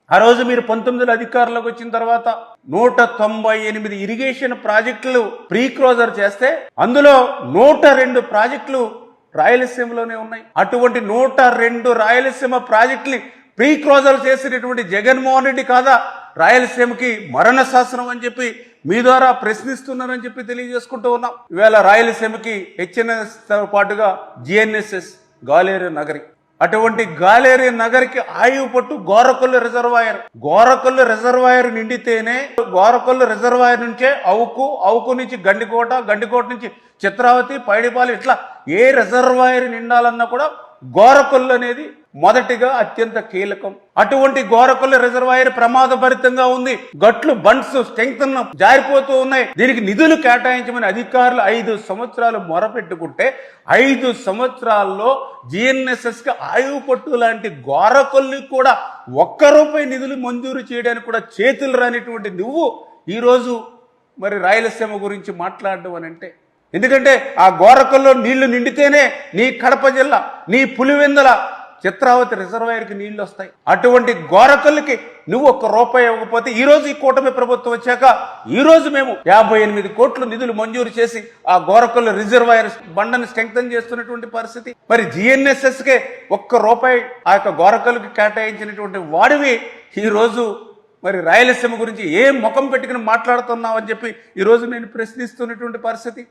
ఆ రోజు మీరు 19 అధికారంలోకి వచ్చిన తర్వాత 198 ఇరిగేషన్ ప్రాజెక్టులు ప్రీ క్లోజర్ చేస్తే అందులో 102 ప్రాజెక్టులు రాయలసీమలోనే ఉన్నాయి. అటువంటి 102 రాయలసీమ ప్రాజెక్టుని ప్రీ క్లోజర్ చేసినటువంటి జగన్మోహన్ రెడ్డి కాదా రాయలసీమకి మరణ శాసనం అని చెప్పి మీ ద్వారా ప్రశ్నిస్తున్నారని చెప్పి తెలియజేసుకుంటూ ఉన్నాం. ఇవాళ రాయలసీమకి హెచ్ఎన్ఎస్ తో పాటుగా జిఎన్ఎస్ఎస్ గాలేరు నగరి, అటువంటి గాలేరు నగరికి ఆయువు పట్టు గోరకొల్లు రిజర్వాయర్ నిండితేనే గోరకొల్లు రిజర్వాయర్ నుంచే అవుకు నుంచి గండికోట నుంచి చిత్రావతి, పైడిపాలు, ఇట్లా ఏ రిజర్వాయర్ నిండాలన్నా కూడా గోరకొల్లు అనేది మొదటిగా అత్యంత కీలకం. అటువంటి గోరకొల్లు రిజర్వాయర్ ప్రమాదభరితంగా ఉంది. గట్లు బండ్స్ స్ట్రెంగ్త్ జారిపోతూ ఉన్నాయి. దీనికి నిధులు కేటాయించమని అధికారులు 5 సంవత్సరాలు మొరపెట్టుకుంటే 5 సంవత్సరాల్లో జిఎన్ఎస్ఎస్ కి ఆయువు పట్టు లాంటి గోరకొల్లు కూడా ₹1 నిధులు మంజూరు చేయడానికి కూడా చేతులు రానిటువంటి నువ్వు ఈరోజు మరి రాయలసీమ గురించి మాట్లాడడం అని అంటే, ఎందుకంటే ఆ గోరకొల్లో నీళ్లు నిండితేనే నీ కడప జిల్లా, నీ పులివెందుల, చిత్రావతి రిజర్వాయర్కి నీళ్లు వస్తాయి. అటువంటి గోరకొల్లుకి నువ్వు ₹1 ఇవ్వకపోతే ఈ రోజు ఈ కూటమి ప్రభుత్వం వచ్చాక ఈ రోజు మేము 58 కోట్ల నిధులు మంజూరు చేసి ఆ గోరకొల్లు రిజర్వాయర్ బండను స్ట్రెంగ్తన్ చేస్తున్నటువంటి పరిస్థితి. మరి జిఎన్ఎస్ఎస్ కే ₹1 ఆ యొక్క గోరకొల్లుకి కేటాయించినటువంటి వాడివి ఈ రోజు మరి రాయలసీమ గురించి ఏ ముఖం పెట్టుకుని మాట్లాడుతున్నావు అని చెప్పి ఈ రోజు నేను ప్రశ్నిస్తున్నటువంటి పరిస్థితి.